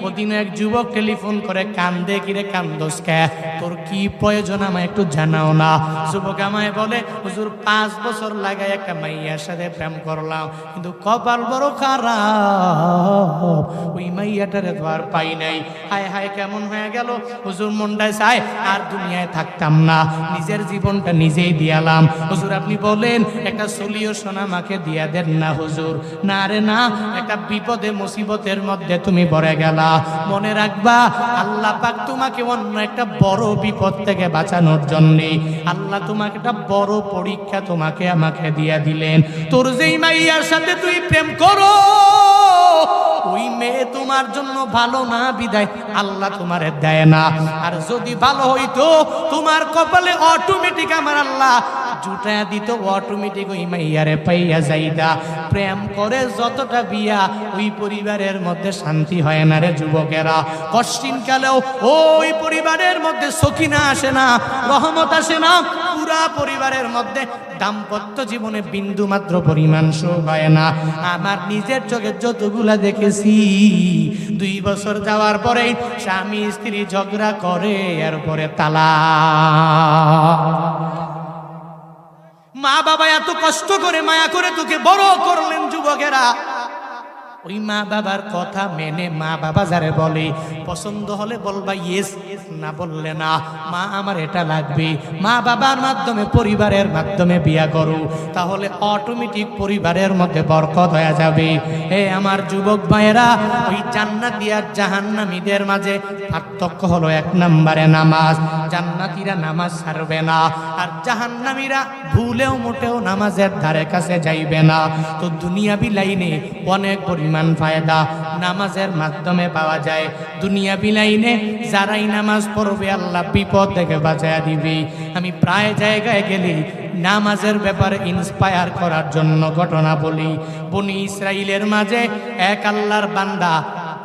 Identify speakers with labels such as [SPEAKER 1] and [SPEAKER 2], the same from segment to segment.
[SPEAKER 1] ওদিন এক যুবক টেলিফোন করে কান্দে, কিরে কান্দোস কে, তোর কি প্রয়োজন আমায় একটু জানাও না। যুবক আমায় বলে, হুজুর 5 বছর লাগাই একটা মাইয়ার সাথে প্রেম করলাম, কিন্তু কপাল বড় খারাপ, ওই মাইয়াটারে তো আর পাই নাই। হায় হায় কেমন হয়ে গেল হুজুর, মনটায় চায় আর দুনিয়ায় থাকতাম না, নিজের জীবনটা নিজেই দিয়ালাম। হুজুর আপনি বলেন একটা সলিউশন আমাকে দিয়া দেন না হুজুর। না রে না, একটা বিপদে মুসিবতের মধ্যে তুমি পড়ে গেলা, মনে রাখবা আল্লাহ পাক তোমাকে অন্য একটা বড় বিপদ থেকে বাঁচানোর জন্য আল্লাহ তোমাকে একটা বড় পরীক্ষা তোমাকে আমাকে দিয়া দিলেন। তোর যেই মাইয়ার সাথে তুই প্রেম করো, ওই মেয়ে তোমার জন্য ভালো না, বিদায় আল্লাহ তোমারে দেয় না। আর যদি ভালো হইতো তোমার কপালে অটোমেটিক আমার আল্লাহ জুটা দিত, অটোমেটিক ওই মাইয়ারে পাইয়া যাইতা। প্রেম করে যতটা বিয়া, ওই পরিবারের মধ্যে শান্তি হয় না রে যুবকেরা। কষ্টিন কালেও ওই পরিবারের মধ্যে সকিনা আসে না, রহমত আসে না। পুরা পরিবারের মধ্যে দাম্পত্য জীবনে বিন্দু মাত্র পরিমাণ সুখ হয় না। আমার নিজের চোখে যতগুলা দেখেছি, 2 বছর যাওয়ার পরে স্বামী স্ত্রী ঝগড়া করে, এরপরে তালাক। মা বাবা এত কষ্ট করে মায়া করে তোকে বড় করলেন যুবকেরা, ওই মা বাবার কথা মেনে মা বাবা যারে বলে পছন্দ হলে বলবা ইয়েস, না বললে না। মা আমার এটা লাগবে, মা বাবার মাধ্যমে পরিবারের মাধ্যমে বিয়া করো, তাহলে অটোমেটিক পরিবারের মধ্যে বরকত হয়ে যাবে। হে আমার যুবক ভাইয়েরা, ওই জান্নাতি আর জাহান্নামীদের মাঝে পার্থক্য হলো 1 নম্বরে নামাজ। জান্নাতীরা নামাজ ছাড়বে না, আর জাহান্নামীরা ভুলেও মোটেও নামাজের ধারে কাছে যাইবে না। তো দুনিয়াবি লাইনে অনেক পরিমাণ ফায়দা নামাজের মাধ্যমে পাওয়া যায়। দুনিয়াবি লাইনে যারাই নামাজ পড়বে আল্লাহ বিপদ থেকে বাঁচায়া দিবে। আমি প্রায় জায়গায় গেলে নামাজের ব্যাপারে ইন্সপায়ার করার জন্য ঘটনা বলি। বনি ইসরাইলের মাঝে এক আল্লাহর বান্দা,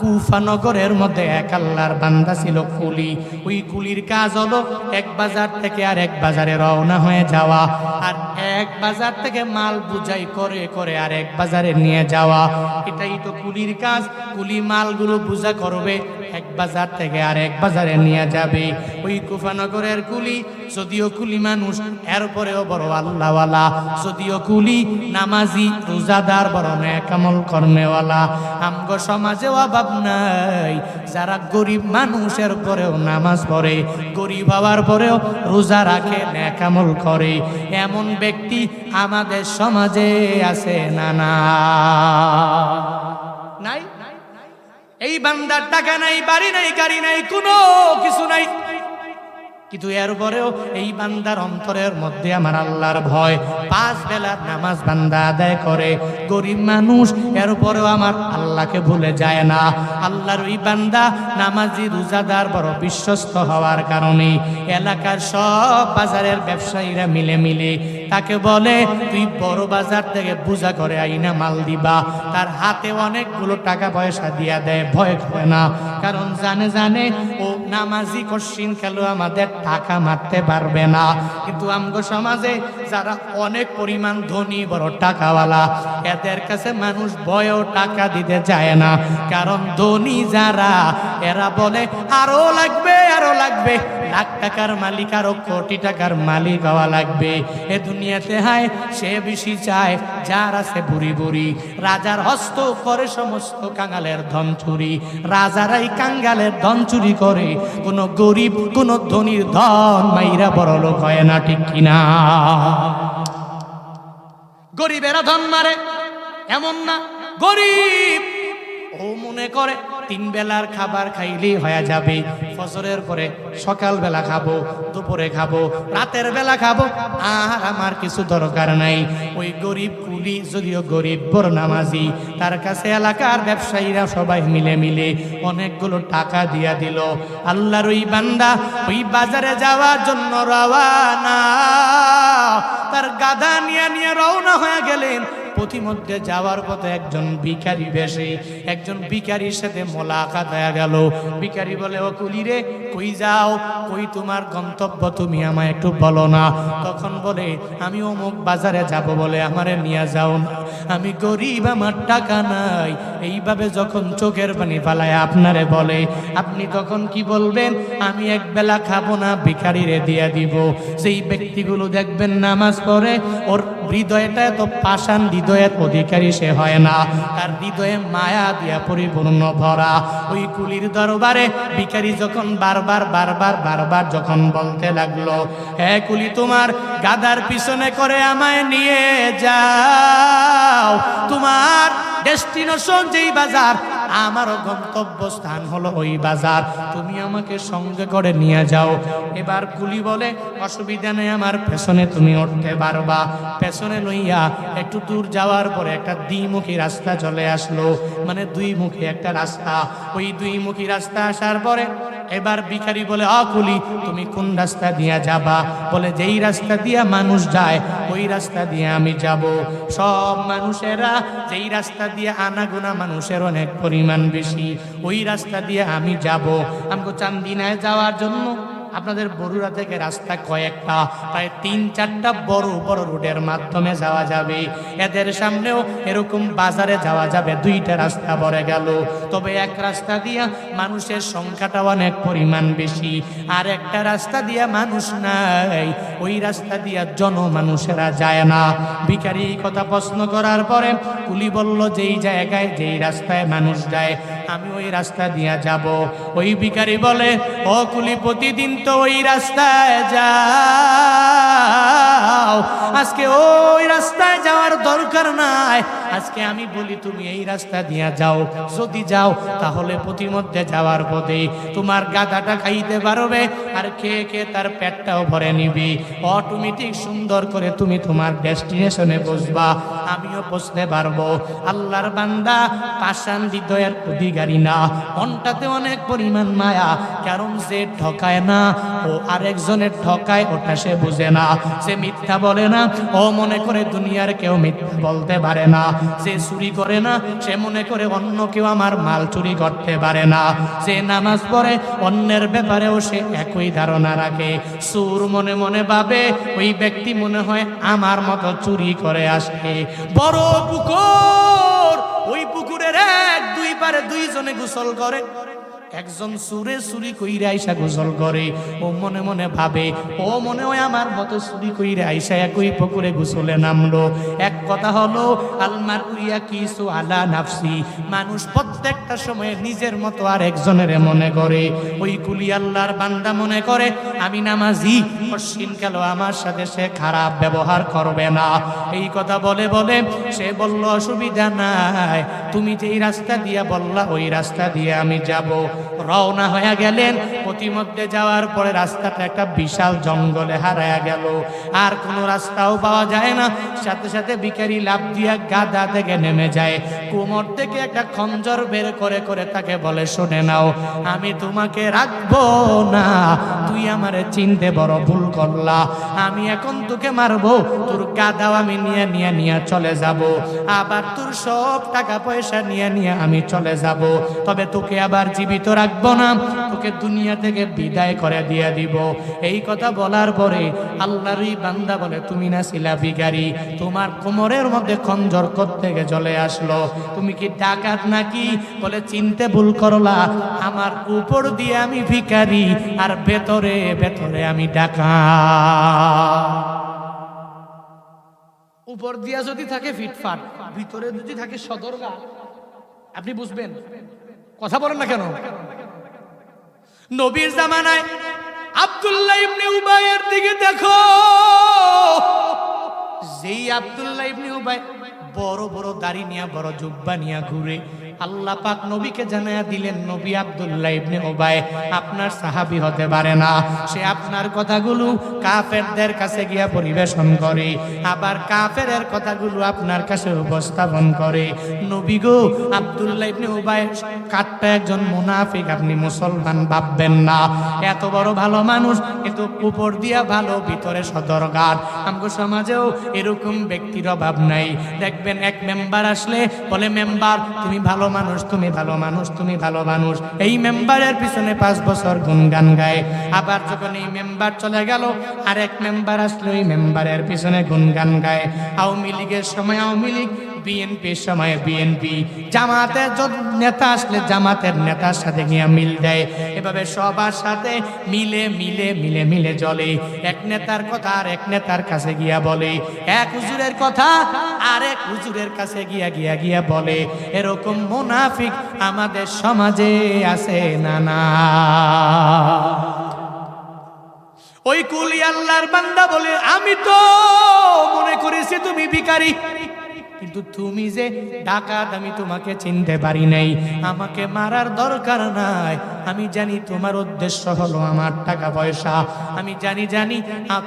[SPEAKER 1] কুফা নগরের মধ্যে এক আল্লাহর বান্দা ছিল কুলি। ওই কুলির কাজ হলো এক বাজার থেকে আর এক বাজারে রওনা হয়ে যাওয়া, আর এক বাজার থেকে মাল বুঝাই করে করে আর এক বাজারে নিয়ে যাওয়া। এটাই তো কুলির কাজ। কুলি মালগুলো বুঝা করবে, এক বাজার থেকে আর এক বাজারে নিয়ে যাবে। ওই কুফা নগরের কুলি, যদিও কুলি মানুষ, এরপরেও বড় আল্লাহওয়ালা। যদিও কুলি নামাজি, রোজাদার, বড় নেক আমল কর্মেওয়ালা। আমগো সমাজেও অভাব নাই, যারা গরিব মানুষের পরেও নামাজ পড়ে, গরিব হওয়ার পরেও রোজা রাখে, নেক আমল করে। এমন ব্যক্তি আমাদের সমাজে আছে না? না নাই? এই বান্দার টাকা নাই, বাড়ি নাই, গাড়ি নাই, কোনো কিছু নাই, কিন্তু এরপরেও এই বান্দার অন্তরের মধ্যে আমার আল্লাহর ভয়। 5 বেলার নামাজ বান্দা আদায় করে, গরিব মানুষ, এরপরেও আমার আল্লাহকে ভুলে যায় না। আল্লাহর ওই বান্দা নামাজি, রোজাদার, বড় বিশ্বস্ত হওয়ার কারণে এলাকার সব বাজারের ব্যবসায়ীরা মিলে মিলে তাকে বলে, তুই বড় বাজার থেকে পূজা করে আইনা মাল দিবা। তার হাতে অনেকগুলো টাকা পয়সা দিয়া দেয়, ভয় করে না, কারণ জানে ও নামাজি কশিন খেলো আমাদের টাকা মারতে পারবে না। কিন্তু আমগো সমাজে যারা অনেক পরিমাণ ধনী, বড় টাকাওয়ালা, এদের কাছে মানুষ ভয়েও টাকা দিতে চায় না। কারণ ধনী যারা, এরা বলে আরো লাগবে, আরো লাগবে, লাখ টাকার মালিক আরো কোটি টাকার মালিক হওয়া লাগবে। এ দুনিয়াতে হায় সে বেশি চায়, যার আছে বুড়ি বুড়ি। রাজার হস্ত করে সমস্ত কাঙ্গালের ধন চুরি, রাজারাই কাঙ্গালের ধন চুরি করে। কোন গরিব, কোন ধনীর ধন মাইরা বড় লোক হয় না, ঠিক কিনা? গরিবেরা ধন মারে এমন না, গরিব ও মনে করে 3 বেলার খাবার খাইলেই হয়ে যাবে। ফজরের পরে সকাল বেলা খাবো, দুপুরে খাবো, রাতের বেলা খাবো, আর আমার কিছু দরকার নাই। ওই গরিব কুলি, যদিও গরিব, বড় নামাজি, তার কাছে এলাকার ব্যবসায়ীরা সবাই মিলে মিলে অনেকগুলো টাকা দিয়া দিল। আল্লাহর ওই বান্দা ওই বাজারে যাওয়ার জন্য রওনা, তার গাধা নিয়ে রওনা হয়ে গেলেন। পথিমধ্যে যাওয়ার পথে একজন ভিখারি বেশে একজন ভিখারির সাথে মোলাকাত হয়ে গেল। ভিখারি বলে, ও কুলি রে, কই যাও, কই তোমার গন্তব্য, তুমি আমায় একটু বলো না। তখন বলে, আমি অমুক বাজারে যাব, বলে আমারে নিয়ে যাও না, আমি গরিব, আমার টাকা নাই। এইভাবে যখন চোখের পানি ফালায় আপনারে বলে, আপনি তখন কি বলবেন? আমি এক বেলা খাবো না, ভিখারিরে দিয়ে দিব। যেই ব্যক্তিগুলো দেখবেন নামাজ পড়ে, ওর হৃদয়টা এত পাষাণ, হৃদয়ের অধিকারী সে হয় না, তার হৃদয়ে মায়া দিয়া পরিপূর্ণ ভরা। ওই কুলির দরবারে ভিখারি যখন বারবার যখন বলতে লাগলো, হ্যাঁ কুলি, তোমার গাদার পিছনে করে আমায় নিয়ে যাও, তোমার ডেস্টিনেশন যেই বাজার, আমারও গন্তব্যস্থান হলো ওই বাজার, তুমি আমাকে সঙ্গে করে নিয়ে যাও। এবার কুলি বলে, অসুবিধা নেই, আমার পেছনে তুমি উঠতে পারবা। পেছনে লইয়া একটু দূর যাওয়ার পরে একটা দ্বিমুখী রাস্তা চলে আসলো, মানে দুই মুখী একটা রাস্তা। ওই দুই মুখী রাস্তা আসার পরে এবার ভিখারি বলে, কুলি, তুমি কোন রাস্তা দিয়া যাবা? বলে, যেই রাস্তা দিয়া মানুষ যায় ওই রাস্তা দিয়ে আমি যাব। সব মানুষেরা যেই রাস্তা দিয়ে আনাগোনা মানুষের অনেক পরিমাণ বেশি, ওই রাস্তা দিয়ে আমি যাব। আমাকে চান্দিনায় যাওয়ার জন্য আপনাদের বরুড়া থেকে রাস্তা কয়েকটা, প্রায় 3-4টা বড় বড় রোডের মাধ্যমে যাওয়া যাবে। এদের সামনেও এরকম বাজারে যাওয়া যাবে, 2টা রাস্তা পড়ে গেল। তবে এক রাস্তা দিয়া মানুষের সংখ্যাটা অনেক পরিমাণ বেশি, আর একটা রাস্তা দিয়া মানুষ নাই, ওই রাস্তা দিয়া জনমানুষেরা যায় না। ভিখারি এই কথা প্রশ্ন করার পরে কুলি বলল, যেই জায়গায় যেই রাস্তায় মানুষ যায় আমি ওই রাস্তা দিয়া যাব। ওই ভিখারি বলে, ও কুলি, প্রতিদিন তো ওই রাস্তায় যাও, আজকে ওই রাস্তায় যাওয়ার দরকার নাই, আজকে আমি বলি তুমি এই রাস্তা দিয়া যাও। যদি যাও তাহলে প্রতিমধ্যে যাওয়ার পথে তোমার গাদাটা খাইতে পারবে, আর খেয়ে খেয়ে তার পেটটাও ভরে নিবি, অটোমেটিক সুন্দর করে তুমি তোমার ডেস্টিনেশনে বসবা, আমিও বসতে পারবো। আল্লাহর বান্দা পাষাণ হৃদয়ের অধিকারী না, মনটাতে অনেক পরিমাণ মায়া, কারণ যে ঠকায় না ও আরেকজনের ঠকায়, ওটা সে বুঝে না। সে মিথ্যা বলে না, ও মনে করে দুনিয়ার কেউ মিথ্যা বলতে পারে না। যে চুরি করে না, সে মনে করে অন্য কেউ আমার মাল চুরি করতে পারে না। যে নামাজ পড়ে, অন্যের ব্যাপারেও সে একই ধারণা রাখে। চোর মনে মনে ভাবে, ওই ব্যক্তি মনে হয় আমার মতো চুরি করে আসে। বড় পুকুর, ওই পুকুরের 1-2 পারে 2 জনে গোসল করে। একজন সুরে চুরি কইরা আইসা গোসল করে, ও মনে মনে ভাবে, ও মনে হয় আমার মতো চুরি কইরা আইসা একই পুকুরে গোসলে নামলো। এক কথা হলো, আলমার উইয়া কিছু আলা নাফসি, মানুষ প্রত্যেকটা সময়ে নিজের মতো আর একজনের মনে করে। ওই কুলি আল্লাহর বান্দা মনে করে, আমি নামাজি, পশ্চিম কাল আমার সাথে সে খারাপ ব্যবহার করবে না। এই কথা বলে বলে সে বলল, অসুবিধা নাই, তুমি যেই রাস্তা দিয়া বললা ওই রাস্তা দিয়ে আমি যাব। রওনা হয়ে গেলেন। প্রতিমধ্যে যাওয়ার পরে রাস্তাটা একটা বিশাল জঙ্গলে হারায়া গেল, আর কোনো রাস্তাও পাওয়া যায় না। সাথে সাথে ভিখারি লাফ দিয়া গাদা থেকে নেমে যায়, কোমর থেকে একটা খঞ্জর বের করে করে তাকে বলে, শুনে নাও, আমি তোমাকে রাখবো না, তুই আমারে চিনতে বড় ভুল করলা, আমি এখন তোকে মারবো, তোর গাদাও আমি নিয়ে নিয়ে নিয়ে চলে যাব, আবার তোর সব টাকা পয়সা নিয়ে নিয়ে আমি চলে যাব, তবে তোকে আবার জীবিত রাখবো না, তোকে দুনিয়া থেকে বিদায় করে দিয়ে দিব। এই কথা বলার পরে আল্লাহরই বান্দা বলে, তুমি না ছিলা ভিখারি, তোমার কোমরের মধ্যে খঞ্জর থেকে চলে আসলো, তুমি কি ডাকাত নাকি? বলে, চিনতে ভুল করলা, আমার উপর দিয়ে আমি ভিখারি আর ভেতরে ভেতরে আমি ডাকাত। উপর দিয়া যদি থাকে ফিটফাট, ভিতরে যদি থাকে সদরগা, আপনি বুঝবেন। কথা বলেন না কেন? নবীর জামানায় আব্দুল্লাহ ইবনে উবাইয়ের দিকে দেখো, যেই আব্দুল্লাহ ইবনে উবাই বড় বড় দাড়ি নিয়া, বড় জুব্বা নিয়া ঘুরে, আল্লাহ পাক নবীকে জানায়া দিলেন, নবী আব্দুল্লাহ ইবনে উবাই আপনার সাহাবী হতে পারে না। সে আপনার কথাগুলো কাফেরদের কাছে গিয়া পরিবেশন করে, আবার কাফেরের কথাগুলো আপনার কাছে উপস্থাপন করে। নবী গো, আব্দুল্লাহ ইবনে উবাই কাটটা একজন মুনাফিক, আপনি মুসলমান ভাববেন না। এত বড় ভালো মানুষ, কিন্তু উপর দিয়া ভালো, ভিতরে সদরঘাট। আমগো সমাজেও এরকম ব্যক্তির অভাব নাই। দেখবেন এক মেম্বার আসলে বলে, মেম্বার তুমি ভালো মানুষ, তুমি ভালো মানুষ, তুমি ভালো মানুষ। এই মেম্বারের পিছনে 5 বছর গুণগান গায়। আবার যখন এই মেম্বার চলে গেল, আরেক মেম্বার আসলে ওই মেম্বারের পিছনে গুণগান গায়। আওয়ামী লীগের সময় আওয়ামী লীগ, বিএনপির সময় বিএনপি, জামাতের নেতা আসলে জামাতের নেতার সাথে গিয়ে মিল দেয়। এভাবে সবার সাথে মিলে মিলে মিলে মিলে চলে। এক নেতার কথা আর এক নেতার কাছে গিয়া বলে, এক হুজুরের কথা আর এক হুজুরের কাছে গিয়া গিয়া গিয়া বলে। এরকম মুনাফিক আমাদের সমাজে আছে না না? ওই কুলি আল্লাহর বান্দা বলে, আমি তো মনে করেছি তুমি ভিখারি, কিন্তু তুমি যে ডাকাত আমি তোমাকে চিনতে পারি নাই। আমাকে মারার দরকার নাই, আমি জানি তোমার উদ্দেশ্য হলো আমার টাকা পয়সা। আমি জানি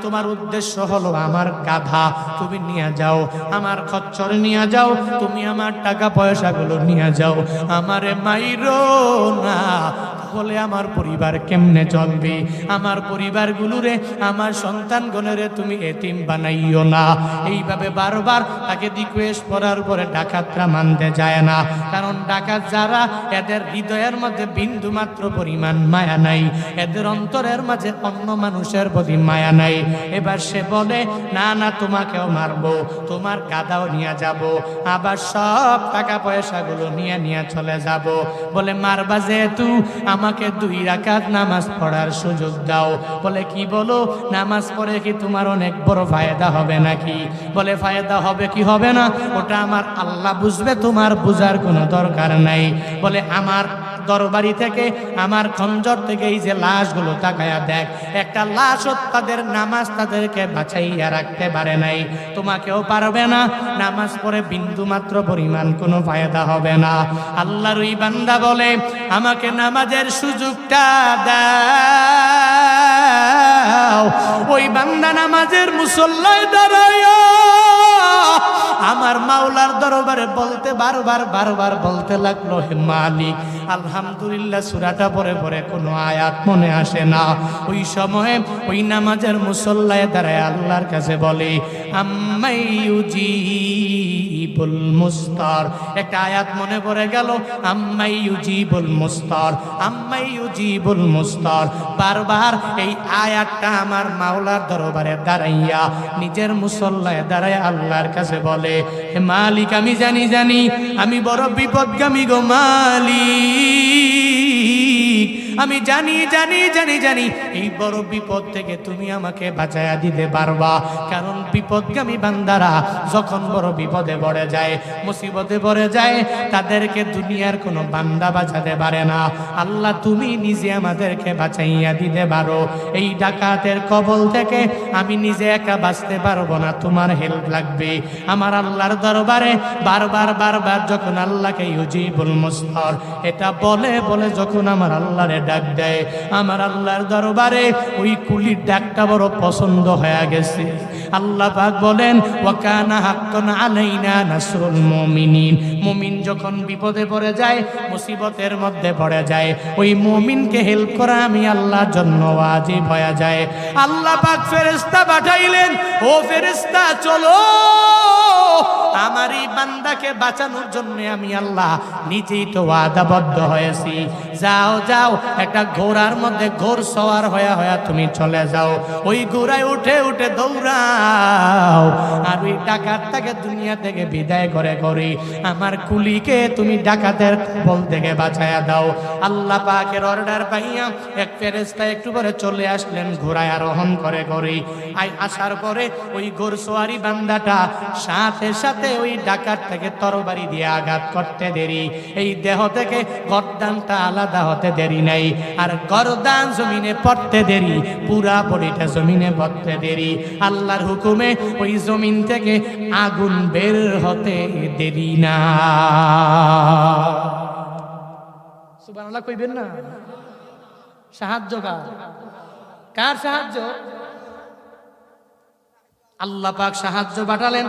[SPEAKER 1] তোমার উদ্দেশ্য হলো আমার গাধা। তুমি নিয়ে যাও, আমার খচ্চর নিয়ে যাও, তুমি আমার টাকা পয়সাগুলো নিয়ে যাও। আমারে মাইরো না, বলে আমার পরিবার কেমনে চলবে? আমার পরিবারগুলোরে, আমার সন্তানগণেরে তুমি এতিম বানাইও না। এইভাবে বারবার তাকে রিকোয়েস্ট করার পরে ডাকাতরা মানতে যায় না। কারণ ডাকাত যারা, এদের হৃদয়ের মধ্যে বিন্দু মাত্র পরিমাণ মায়া নাই, এদের অন্তরের মাঝে অন্য মানুষের প্রতি মায়া নাই। এবার সে বলে, না না, তোমাকেও মারবো, তোমার গাদাও নিয়ে যাব, আবার সব টাকা পয়সাগুলো নিয়ে নিয়ে চলে যাব। বলে, মারবা যেহেতু আমাকে 2 রাকাত নামাজ পড়ার সুযোগ দাও। বলে, কি বলো, নামাজ পড়ে কি তোমার অনেক বড় ফায়দা হবে নাকি? বলে, ফায়দা হবে কি হবে না ওটা আমার আল্লাহ বুঝবে, তোমার বুঝার কোনো দরকার নাই। বলে, আমার দরবারি থেকে, আমার খঞ্জর থেকে এই যে লাশগুলো তাকায়া দেখ, একটা লাশও তাদের নামাজ তাদেরকে বাঁচাইয়া রাখতে পারে নাই, তোমাকেও পারবে না। নামাজ পড়ে বিন্দু মাত্র পরিমাণ কোনো ফায়দা হবে না। আল্লাহর ওই বান্দা বলে, আমাকে নামাজের সুযোগটা দাও। ওই বান্দা নামাজের মুসল্লায় দাঁড়ায় আমার মাওলার দরবারে বলতে বারবার বারবার বলতে লাগলো, হে মালিক, আলহামদুলিল্লাহ সূরাটা পরে পরে কোনো আয়াত মনে আসে না। ওই সময়ে ওই নামাজের মুসল্লায় দাঁড়ায় আল্লাহর কাছে বলে, আম্মাই ইউজিবুল মুস্তার। একটা আয়াত মনে পড়ে গেল, আম্মাই ইউজিবুল মুস্তার, আম্মাই ইউজিবুল মুস্তার। বারবার এই আয়াতটা আমার মাওলার দরবারে দাঁড়াইয়া নিজের মুসল্লায় দাঁড়ায় আল্লাহর কাছে বলে, হে মালিক, আমি জানি আমি বড় বিপদগামী গো মালিক, আমি জানি এই বড় বিপদ থেকে তুমি আমাকে বাঁচায়া দিতে পারবা। কারণ বিপদগামী বান্দারা যখন বড় বিপদে পড়ে যায়, মুসিবতে পড়ে যায়, তাদেরকে দুনিয়ার কোনো বান্দা বাঁচাতে পারে না। আল্লাহ তুমি নিজে আমাদেরকে বাঁচাইয়া দিতে পারো। এই ডাকাতের কবল থেকে আমি নিজে একা বাঁচতে পারবো না, তোমার হেল্প লাগবে। আমার আল্লাহর দরবারে বারবার যখন আল্লাহকে ইউজিবুল মুস্তার এটা বলে যখন আমার আল্লাহরে ডাক দেয়, আমার আল্লাহর দরবারে ওই কুলির ডাকটা বড় পছন্দ হয়ে গেছে। আল্লাহ পাক বলেন, ওয়া কানা হাক্কান আলাইনা নাসরুল মুমিনিন। মুমিন যখন বিপদে পড়ে যায়, মুসিবতের মধ্যে পড়ে যায়, ওই মুমিনকে হেল্প করা আমি আল্লাহর জন্য ওয়াজিব হয়ে যায়। আল্লাহ পাক ফেরেশতা পাঠাইলেন, ও ফেরেশতা চলো, আমার এই বান্দাকে বাঁচানোর জন্য আমি আল্লাহ নিজেই তো ওয়াদাবদ্ধ হয়েছি। যাও একটা ঘোড়ার মধ্যে ঘোড় সওয়ার হয়ে তুমি চলে যাও, ওই ঘোড়ায় উঠে দৌড়াও, আর ওই ডাকাতটাকে দুনিয়া থেকে বিদায় করে আমার কুলিকে তুমি ডাকাতের কবল থেকে বাঁচায়া দাও। আল্লাহ পাকের অর্ডার পাইয়া এক ফেরেশতা একটু পরে চলে আসলেন, ঘোড়ায় আরোহণ করে আসার পরে ওই ঘোড়সওয়ারি বান্দাটা সাথে সাথে সাথে ওই ডাকাতটাকে তরবারি দিয়ে আঘাত করতে দেরি, এই দেহ থেকে গর্দানটা আলাদা হতে দেরি নাই, আর গর্দান জমিনে পড়তে দেরি, পুরা বডিটা জমিনে পড়তে দেরি। আল্লাহর হুকুমে ওই জমিন থেকে আগুন বের হতে দেরি না। সুবহানাল্লাহ কইবেন না? সাহায্য কার সাহায্য? আল্লাহ পাক সাহায্য পাঠালেন,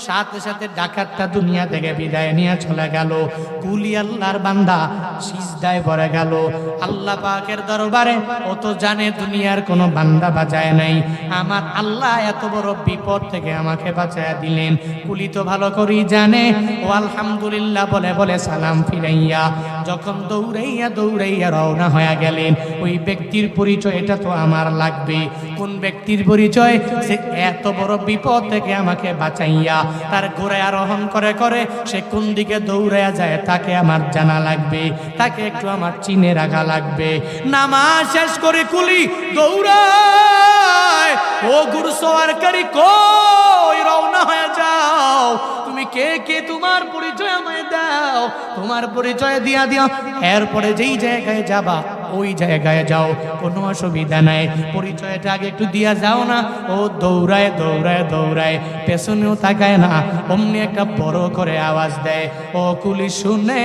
[SPEAKER 1] সাথে সাথে ডাকাতটা দুনিয়া থেকে বিদায় নিয়ে চলে গেল। কুলি আল্লাহর বান্দা সিজদায় পড়ে গেল আল্লাহ পাকের দরবারে। ও তো জানে দুনিয়ার কোনো বান্দা বাঁচায় নাই, আমার আল্লাহ এত বড় বিপদ থেকে আমাকে বাঁচায় দিলেন। কুলি তো ভালো করেই জানে। ও আলহামদুলিল্লাহ বলে বলে সালাম ফিরাইয়া যখন দৌড়াইয়া রওনা হয়ে গেলেন, ওই ব্যক্তির পরিচয় এটা তো আমার লাগবে। কোন ব্যক্তির পরিচয়? সে এত বড় বিপদ থেকে আমাকে বাঁচাইয়া তার ঘোড়ায় আরোহণ করে করে সে কোন দিকে দৌড়াইয়া যায় তাকে আমার জানা লাগবে, তাকে একটু আমার চিনে রাখা লাগবে। নামাজ শেষ করে কুলি দৌড়ায়, ও ঘুড়সওয়ারকারী কই, রওনা হয়ে যাও। তুমি কে কে, তোমার পরিচয় আমায় দাও, তোমার পরিচয় দিয়া দিও। এরপরে যেই জায়গায় যাবা ওই জায়গায় যাও, কোনো অসুবিধা নাই, পরিচয়টা আগে একটু দিয়া যাও না। ও দৌড়ায় দৌড়ায় দৌড়ায়, পেছনেও তাকায় না, অমনি একটা বড় করে আওয়াজ দেয়, ও কুলি শুনে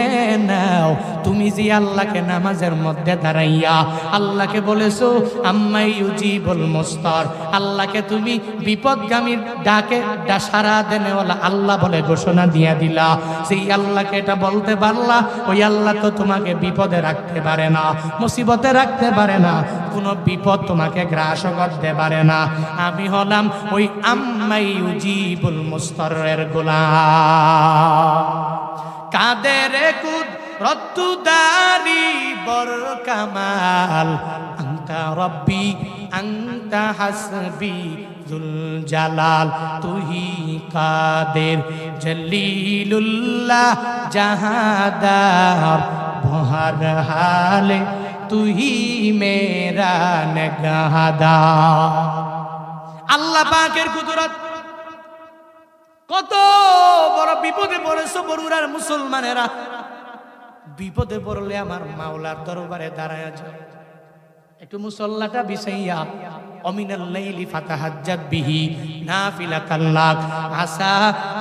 [SPEAKER 1] নাও, তুমি যে আল্লাহকে নামাজের মধ্যে দাঁড়াইয়া আল্লাহকে বলেছো আম্মাই ইউজিবুল মুস্তার, আল্লাহকে তুমি বিপদগামীর ডাকে সারা দেনেওয়ালা আল্লাহ বলে ঘোষণা দিয়া দিলা, সেই আল্লাহকে এটা বলতে পারলা, ওই আল্লাহ তো তোমাকে বিপদে রাখতে পারে না, মুসিবতে রাখতে পারে না, কোনো বিপদ তোমাকে গ্রাস করতে পারে না। আমি হলাম ওই আম্মাই ইউজিবুল মুস্তারের গোলাম। কাদের কুদরতুদারি বর কামাল, আনতা রব্বি আনতা হাসবি জুল জালাল, তুহি কাদের জলিলুল্লাহ জাহাদার, বহর হালে তুহি মেরা নেগাহদার। আল্লাহ পাকের কুদরত। কত বড় বিপদে পড়েছো বরুরার মুসলমানেরা, বিপদে পড়লে আমার মাওলার দরবারে দাঁড়ায় যাও, একটু মুসল্লাটা বিছাইয়া অমিনাল লাইলি ফাতাহাজ্জাত বিহি নাফিলাতাল লাক আসা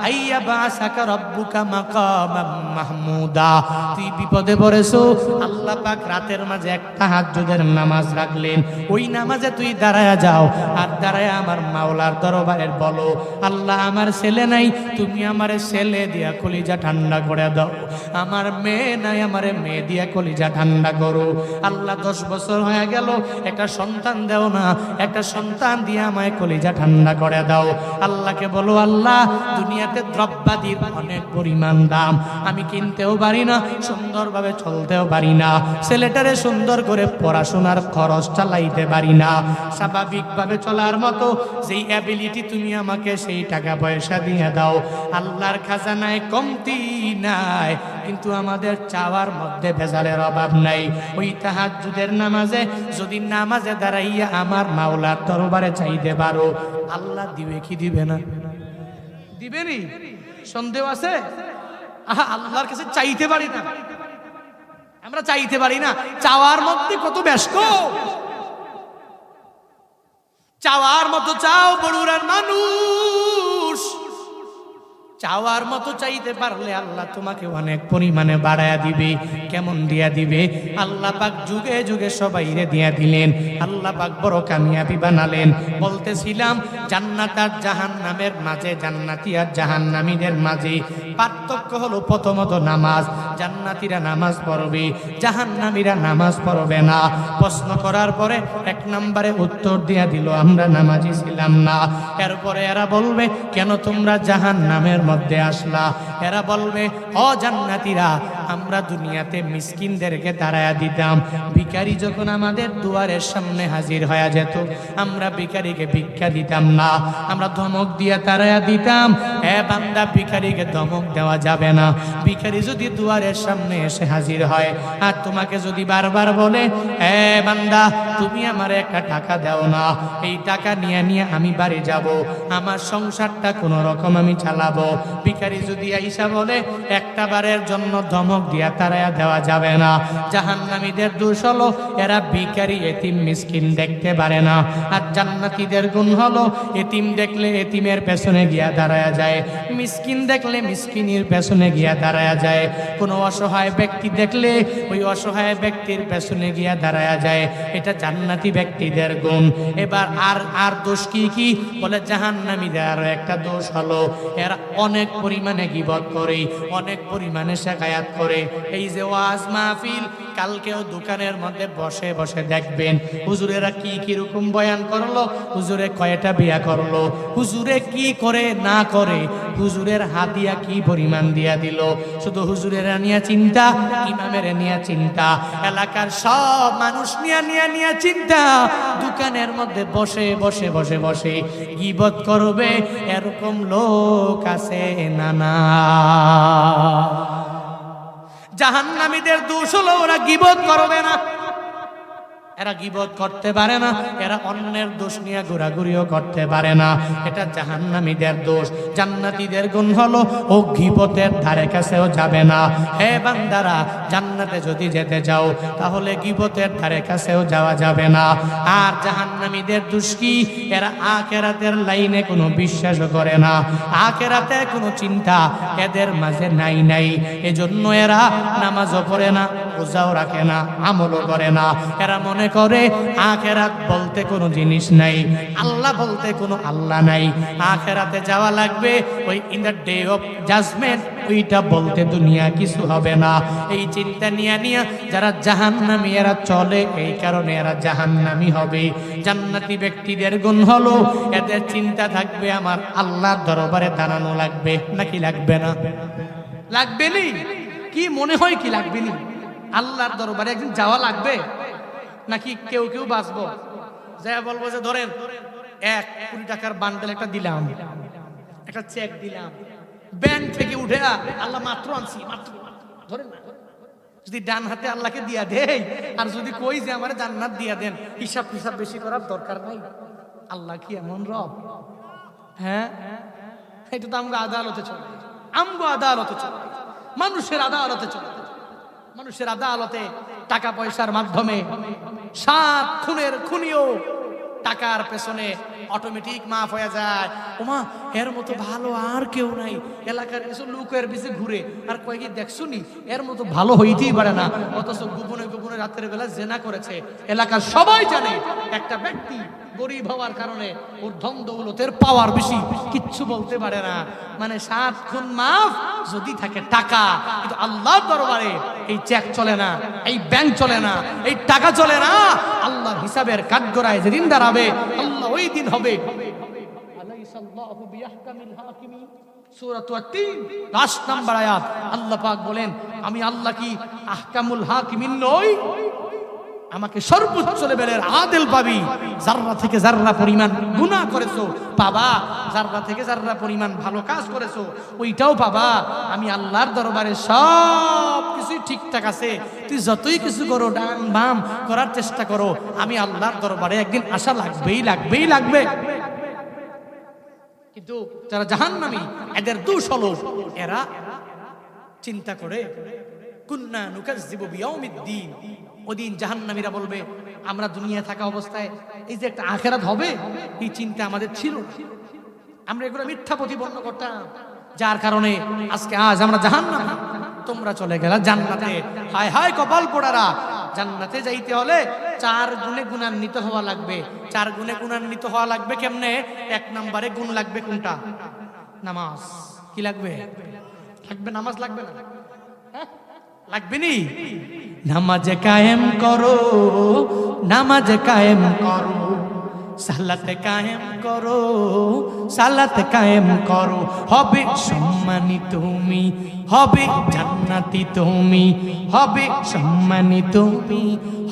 [SPEAKER 1] আইয়া বাসাকা রব্বুকা মাকামাম মাহমুদা। তুই বিপদে পড়েছো, আল্লাহ পাক রাতের মাঝে এক তাহাজ্জুদের নামাজ রাখলেন, ওই নামাজে তুই দাঁড়ায়া যাও, আর দাঁড়ায়া আমার মাওলার দরবারে বলো, আল্লাহ আমার ছেলে নাই, তুমি আমারে ছেলে দিয়া কলিজা ঠান্ডা করে দাও, আমার মেয়ে নাই, আমারে মেয়ে দিয়া কলিজা ঠান্ডা করো। আল্লাহ 10 বছর হয়ে গেল, একটা সন্তান দাও না, একটা সন্তান দিয়ে আমায় কলিজা ঠান্ডা করে দাও। আল্লাহকে বলো, আল্লাহ দুনিয়াতে দ্রব্যাদির অনেক পরিমাণ দাম, আমি কিনতেও পারি না, সুন্দরভাবে চলতেও পারি না, ছেলেটারে সুন্দর করে পড়াশোনার খরচ চালাইতে পারি না, স্বাভাবিকভাবে চলার মতো যেই অ্যাবিলিটি তুমি আমাকে সেই টাকা পয়সা দিয়ে দাও। আল্লাহর খাজানায় কমতি নাই, কিন্তু আমাদের চাওয়ার মধ্যে ভেজালের অভাব নাই। ওই তাহাজ্জুদের নামাজে যদি নামাজে দাঁড়াইয়া আমার মাওলার দরবারে চাইতে পারো, আল্লাহ দিবে কি দিবে না? দিবেনি? সন্দেহ আছে? আহা, আল্লাহর কাছে চাইতে পারি না, আমরা চাইতে পারি না, চাওয়ার মধ্যে কত ব্যস্ত। চাওয়ার মতো চাও বড়ুরার মানুষ, চাওয়ার মতো চাইতে পারলে আল্লাহ তোমাকে অনেক পরিমাণে বাড়ায়া দিবে। কেমন দিয়া দিবে? আল্লাহ পাক যুগে যুগে সবাইরে দিয়া দিলেন, আল্লাহ পাক বড় কামিয়াবি বানালেন। বলতেছিলাম জান্নাত আর জাহান্নামের মাঝে, জান্নাতি আর জাহান্নামীদের মাঝে পার্থক্য হলো প্রথমত নামাজ। জান্নাতীরা নামাজ পড়বে, জাহান্নামীরা নামাজ পড়বে না। প্রশ্ন করার পরে 1 নম্বরে উত্তর দিয়া দিল, আমরা নামাজি ছিলাম না। এরপরে এরা বলবে, কেন তোমরা জাহান্নামের মধ্যে আসলা? এরা বলবে, ও জান্নাতীরা, আমরা দুনিয়াতে মিসকিনদেরকে দাঁড়ায়া দিতাম, ভিখারি যখন আমাদের দুয়ারের সামনে হাজির হয়ে যেত, আমরা ভিখারিকে ভিক্ষা দিতাম না, আমরা ধমক দিয়ে দাঁড়ায়া দিতাম, এ বান্দা ভিখারিকে ধমক দেওয়া যাবে না। ভিখারি যদি দুয়ারের সামনে এসে হাজির হয় আর তোমাকে যদি বারবার বলে, এ বান্দা তুমি আমার একটা টাকা দাও না, এই টাকা নিয়ে নিয়ে আমি বাড়ি যাব, আমার সংসারটা কোনো রকম আমি চালাবো। ভিখারি যদি আইসা বলে, একটা বারের জন্য ধমক দিয়া তাড়ায়া দেওয়া যাবে না। জাহান্নামীদের দোষ হলো এরা ভিখারি এতিম মিসকিন দেখতে পারে না। আর জান্নাতীদের গুণ হলো এতিম দেখলে এতিমের পেছনে গিয়া দাঁড়ায়া যায়, মিসকিন দেখলে মিসকিনের পেছনে গিয়া দাঁড়ায়া যায়, কোনো অসহায় ব্যক্তি দেখলে ওই অসহায় ব্যক্তির পেছনে গিয়া দাঁড়ায়া যায়। এটা জান্নাতি ব্যক্তিদের গুণ। এবার আর দোষ কি কি বলে? জাহান্নামীদের আরো একটা দোষ হলো এরা অনেক পরিমাণে গীবত করে, অনেক পরিমাণে শিকায়াত করে। এই যে ওয়াজ মাহফিল, কালকেও দোকানের মধ্যে বসে বসে দেখবেন হুজুরেরা কি কিরকম বয়ান করলো, হুজুরে কয়টা বিয়া করলো, হুজুরে কি করে না করে, হুজুরের হাদিয়া কি পরিমাণ দিয়া দিল। শুধু হুজুরেরা নিয়ে চিন্তা, ইমামের নিয়ে চিন্তা, এলাকার সব মানুষ নিয়ে চিন্তা। দোকানের মধ্যে বসে বসে বসে বসে গীবত করবে, এরকম লোক আছে না না? জাহান্নামীদের দোষ হলো ওরা গীবত করবে না, এরা গীবত করতে পারে না, এরা অন্যের দোষ নিয়ে ঘোরাঘুরিও করতে পারে না। এটা জাহান্নামীদের দোষ। জান্নাতীদের গুণ হলো ও গীবতের ধারে কাছেও যাবে না। হে বান্দারা, জান্নাতে যদি যেতে যাও তাহলে গীবতের ধারে কাছেও যাওয়া যাবে না। আর জাহান্নামীদের দোষ কি? এরা আখিরাতের লাইনে কোনো বিশ্বাস করে না, আখিরাতে কোনো চিন্তা এদের মাঝে নাই। এজন্য এরা নামাজও পড়ে না, রোজাও রাখে না, আমলও করে না। এরা মনে করে আখিরাত বলতে কোনো জিনিস নাই, আল্লাহ বলতে কোনো আল্লাহ নাই, আখিরাতে যাওয়া লাগবে ওই in the day of judgment, ওইটা বলতে দুনিয়া কিছু হবে না। এই চিন্তা নিয়ে যারা জাহান্নামী এরা চলে, এই কারণে এরা জাহান্নামী হবে। জান্নাতি ব্যক্তিদের গুণ হলো এদের চিন্তা থাকবে আমার আল্লাহর দরবারে দাঁড়ানো লাগবে, নাকি লাগবে না? লাগবে নি? কি মনে হয় কি লাগবে নি? আল্লাহর দরবারে একদিন যাওয়া লাগবে, নাকি কেউ বাঁচবো যা বলবো যে ধরেন 1 কোটি টাকার বান্ডেল একটা দিলাম, একটা চেক দিলাম, ব্যাংক থেকে উঠে আল্লাহ মাত্র আনছি, মাত্র ধরেন না, যদি ডান হাতে আল্লাহকে দিয়া দেই আর যদি কই যে আমার জান্নাত দিয়া দেন, হিসাব বেশি করার দরকার নাই। আল্লাহ কি এমন রব? হ্যাঁ, এটা তো আমগো আদালতে চলে, মানুষের আদালতে চলে। মানুষের আদালতে টাকা পয়সার মাধ্যমে 7 খুনের খুনিও টাকার পেছনে অটোমেটিক মাফ হয়ে যায়। ওমা, এর মতো ভালো আর কেউ নাই, এলাকার কিছু লোকের পিছে ঘুরে আর কয়েকই দেখছুনি, এর মতো ভালো হইতেই পারে না, অথচ গোপনে গোপনে রাতের বেলা জেনা করেছে। এলাকার সবাই জানে একটা ব্যক্তি গরিব হওয়ার কারণে ওর ধন দৌলতের পাওয়ার বেশি, কিচ্ছু বলতে পারে না। মানে 7 খুন মাফ যদি থাকে টাকা, কিন্তু আল্লাহর দরবারে এই চেক চলে না, এই ব্যাংক চলে না, এই টাকা চলে না। আল্লাহর হিসাবের কাঠগড়ায় যেদিন দাঁড়াবে, আল্লাহ ওই দিন হবে। আলাইসাল্লাহু বিয়াহকামিল হাকিমিন, সূরা 3 লাস্ট নাম্বার আয়াত। আল্লাহ পাক বলেন, আমি আল্লাহ কি আহকামুল হাকিমিন নই? আমাকে সর্বোচ্চ লেভেলের আদেল পাবি। জাররা থেকে জাররা পরিমাণ গুনাহ করেছো পাবা, জাররা থেকে জাররা পরিমাণ ভালো কাজ করেছো ওইটাও পাবা। আমি আল্লাহর দরবারে সব কিছুই ঠিকঠাক আছে, তুই যতই কিছু করো, ডান বাম করার চেষ্টা করো, আমি আল্লাহর দরবারে একদিন আসা লাগবে। কিন্তু যারা জাহান্নামী, এদের দোষ হলো এরা চিন্তা করে কুন্না নুকাজ্জিবু বিয়াউমিদ্দিন। ওদিন জাহান্নামীরা বলবে, আমরা দুনিয়া থাকা অবস্থায় এই যে একটা আখিরাত হবে, এই চিন্তা আমাদের ছিল, আমরা এগুলো মিথ্যা প্রতিপন্ন করতাম, যার কারণে আজ আমরা জাহান্নামী, তোমরা চলে গেলা জান্নাতে। হায় হায় কপাল পোড়ারা, জান্নাতে যাইতে হলে 4 গুণে গুণান্বিত হওয়া লাগবে। 4 গুণে গুণান্বিত হওয়া লাগবে কেমনে? 1 নম্বরে গুণ লাগবে কোনটা? নামাজ। কি লাগবে? নামাজ লাগবে না? লাগবে নি? নামাজ কায়েম করো, সালাত কায়েম করো, হবে সম্মানী তুমি, হবে জান্নাতি তুমি, হবে সম্মানী তুমি,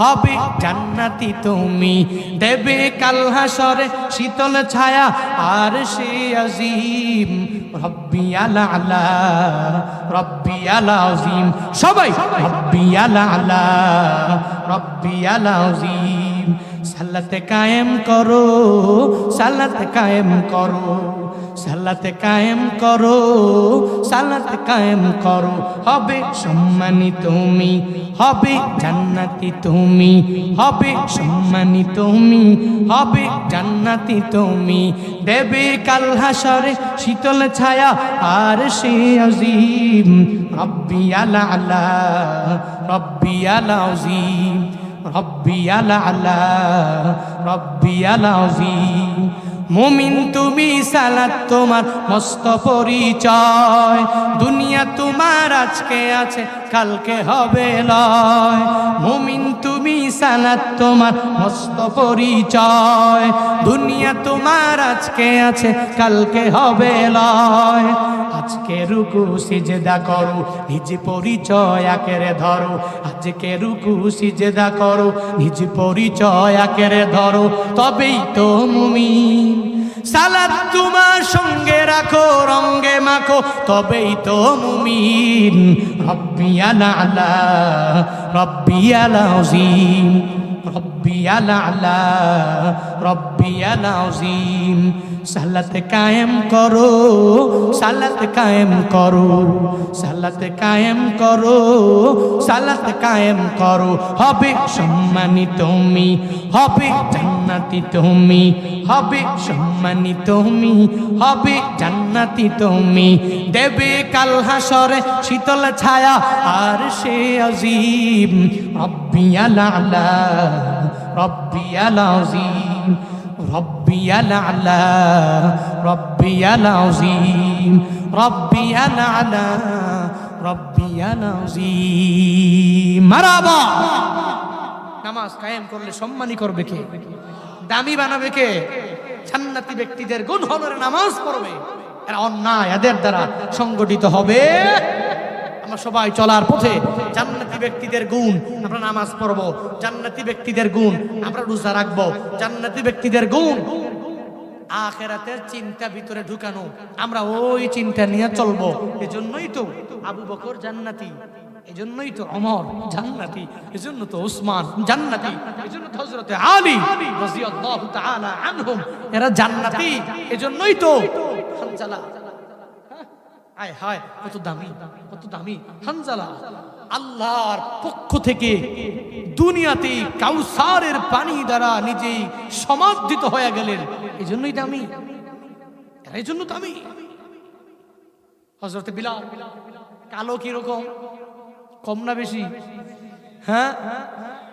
[SPEAKER 1] হবে জান্নাতি তুমি। দেবে কাল হাসরে শীতল ছায়া আর সে আজিম, রব্বিয়াল আলা রব্বিয়াল আযীম সবাই রব্বিয়াল আলা রব্বিয়াল আযীম সালাতে কায়েম করো সালাতে কায়েম করো সালাতে কায়েম করো সালাতে কায়েম করো হবে সম্মানী তুমি হবে জান্নাতি তুমি হবে সম্মানী তুমি হবে জান্নাতি তুমি দেবে কাল হাসরে শীতল ছায়া আর সে আজিম রব্বিয়াল আলা রব্বিয়াল আযীম রব্বিয়াল আলা রব্বিয়াল আযীম মুমিন তুমি সালাত তোমার মস্ত পরিচয় দুনিয়া তোমার আজকে আছে কালকে হবে লয় মুমিন তুমি সালাত তোমার মস্ত পরিচয় দুনিয়া তোমার আজকে আছে কালকে হবে লয় আজকে রুকু সিজদা করো নিজ পরিচয় আকেরে ধরো আজকে রুকু সিজদা করো নিজ পরিচয় আকেরে ধরো তবেই তো মুমিন সালাত তোমার সঙ্গে রাখো রঙ্গে মাখো তবেই তো মুমিন রব্বিয়াল আলা রব্বিয়াল আযীম রব্বিয়াল আলা রব্বিয়াল আযীম সালাত কায়েম করো সালাত কায়েম করো সালাত কায়েম করো সালাত কায়েম করো হবে সম্মানী তুমি হবে জান্নাতি তুমি হবে সম্মানী তুমি হবে জান্নাতি তুমি দেবে কাল হাসরে শীতল ছায়া আর সে আজিম রব্বিয়াল আলা রব্বিয়াল আযীম রব্বিয়াল আলা রব্বিয়াল আযীম রব্বিয়াল আলা রব্বিয়াল আযীম মারহাবা নামাজ কায়েম করলে সম্মানী করবে কে দামি বানাবে কে জান্নাতি ব্যক্তিদের গুণ হলো নামাজ পড়বে এরা অন্যায় এদের দ্বারা সংগঠিত হবে আমরা সবাই চলার পথে জান্নাতি ব্যক্তিদের গুণ আমরা নামাজ পড়ব জান্নাতি ব্যক্তিদের গুণ আমরা রোজা রাখব জান্নাতি ব্যক্তিদের গুণ আখিরাতের চিন্তা ভিতরে ঢুকানো আমরা ওই চিন্তা নিয়ে চলবো এজন্যই তো আবু বকর জান্নাতি এজন্যই তো ওমর জান্নাতি এজন্য তো উসমান জান্নাতি এজন্য তো হযরত আলী রাদিয়াল্লাহু তাআলা আনহুম এরা জান্নাতি এজন্যই তো হানজালা আয় হায় কত দামি হানজালা আল্লাহর পক্ষ থেকে দুনিয়াতে কাউসারের পানি দ্বারা নিজেই সমাদৃত হয়ে গেলেন এজন্যই দামি এজন্য দামি হযরত বিলাল কালো কি রকম কম না বেশি হ্যাঁ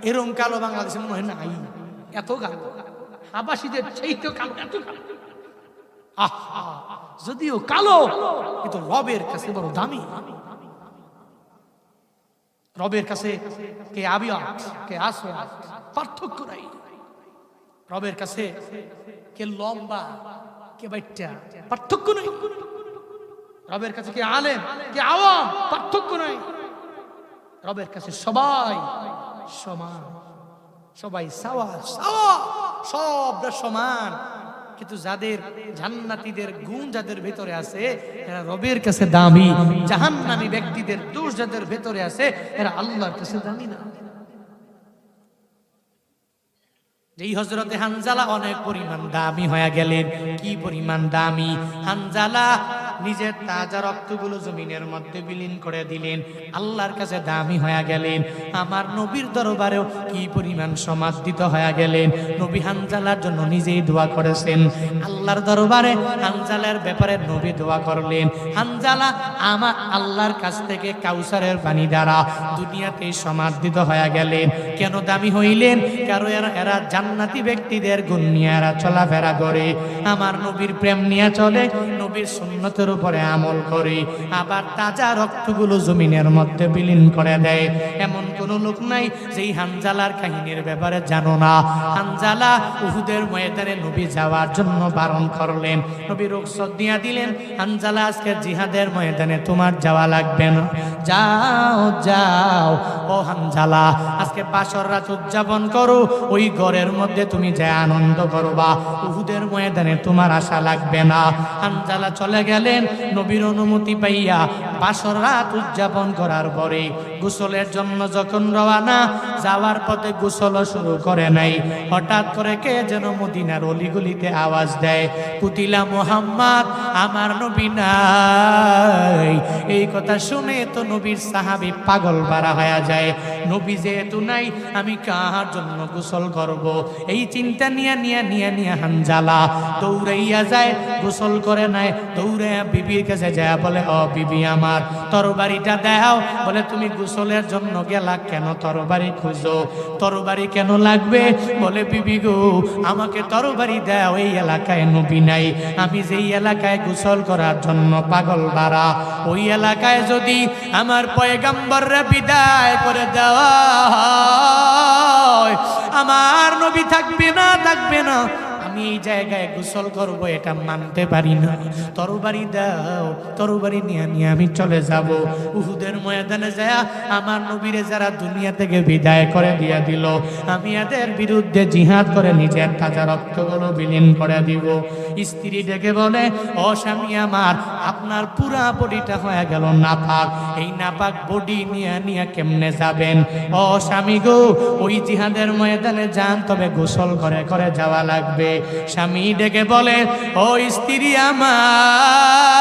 [SPEAKER 1] এরকম কালো বাংলাদেশে মনে হয় নাই এত কালো হাবাসীদের চাইতে কালো এত কালো আহা যদিও কালো কিন্তু রবের কাছে বড় দামি রবের কাছে কে আবিয়াত কে আসওয়াদ পার্থক্য নাই রবের কাছে কে লম্বা কে বাইটা পার্থক্য নাই রবের কাছে কে আলেম কে আওয়াম পার্থক্য নাই রবের কাছে সবাই সমান সবাই সাওয়া সাওয়া সবরা সমান কিন্তু যাদের জান্নাতীদের গুণ যাদের ভেতরে আছে এরা রবের কাছে দামি জাহান্নামী ব্যক্তিদের দোষ যাদের ভেতরে আছে এরা আল্লাহর কাছে দামি না যেই হযরতে হানজালা অনেক পরিমাণ দামি হয়ে গেলেন কি পরিমাণ দামি হানজালা নিজের তাজা রক্তগুলো জমিনের মধ্যে বিলীন করে দিলেন আল্লাহর কাছে দামি হয়ে গেলেন আমার নবীর দরবারেও কি পরিমাণ সমাদৃত হয়ে গেলেন নবী হানজালার জন্য নিজেই দোয়া করেছেন আল্লাহর দরবারে হানজালার ব্যাপারে নবী দোয়া করলেন হানজালা আমার আল্লাহর কাছ থেকে কাউসারের পানি দ্বারা দুনিয়াতে সমাদৃত হয়ে গেলেন কেন দামি হইলেন কারণ এরা জান্নাতি ব্যক্তিদের গুণ নিয়ে এরা চলাফেরা করে আমার নবীর প্রেম নিয়ে চলে নবীর সুন্নতের উপরে আমল করে আবার তাজা রক্তগুলো জমিনের মধ্যে বিলীন করে দেয় এমন কোন লোক নাই যেই হানজালার কাহিনীর ব্যাপারে জানো না হানজালা উহুদের ময়দানে নবী যাওয়ার জন্য বারণ করলেন নবী রুখসত দিয়া দিলেন হানজালা আজকে জিহাদের ময়দানে তোমার যাওয়া লাগবে না যাও যাও ও হানজালা আজকে বাসর রাত উদযাপন করো ওই ঘরের মধ্যে তুমি যায় আনন্দ করবা উহুদের ময়দানে তোমার আশা লাগবে না হানজালা চলে গেলেন গেলেন নবীর অনুমতি পাইয়া বাসর রাত উদযাপন করার পরে গোসলের জন্য যখন রওনা যাওয়ার পথে গোসল শুরু করে নাই, হঠাৎ করে কে যেন মদিনার অলিগলিতে আওয়াজ দেয়, কুতিলা মুহাম্মদ, আমার নবী নাই। এই কথা শুনে তো নবীর সাহাবী পাগল পারা হয়ে যায়। নবী যেহেতু নাই, আমি কার জন্য গোসল করব? এই চিন্তা নিয়ে হানজালা দৌড়াইয়া যায়, গোসল করে নাই, দৌড়াইয়া বিবির কাছে যায়, বলে ও বিবি আমার তরবারিটা দাও। বলে তুমি গোসলের জন্য গেলা কেন, তরবারি খুঁজো, তরবারি কেন লাগবে? বলে বিবি গো আমাকে তরবারি দাও, এই এলাকায় নবী নাই, আমি যেই এলাকায় গোসল করার জন্য পাগল বাড়া, ওই এলাকায় যদি আমার পয়গম্বররা বিদায় করে দেওয়া হয়, আমার নবী থাকবে না, আমি এই জায়গায় গোসল করব, এটা মানতে পারি না। তরবারি দাও, তরবারি নিয়ে আমি চলে যাব উহুদের ময়দানে যায়। আমার নবীরে যারা দুনিয়া থেকে বিদায় করে দিয়া দিল, আমি এদের বিরুদ্ধে জিহাদ করে নিজের তাজা রক্তগুলো বিলীন করে দিব। স্ত্রী ডেকে বলে, ও স্বামী আমার, আপনার পুরা বডিটা হয়ে গেল নাপাক, এই নাপাক বডি নিয়ে কেমনে যাবেন? ও স্বামী গো, ওই জিহাদের ময়দানে যান, তবে গোসল করে যাওয়া লাগবে। স্বামী ডেকে বলে, ও স্ত্রী আমার,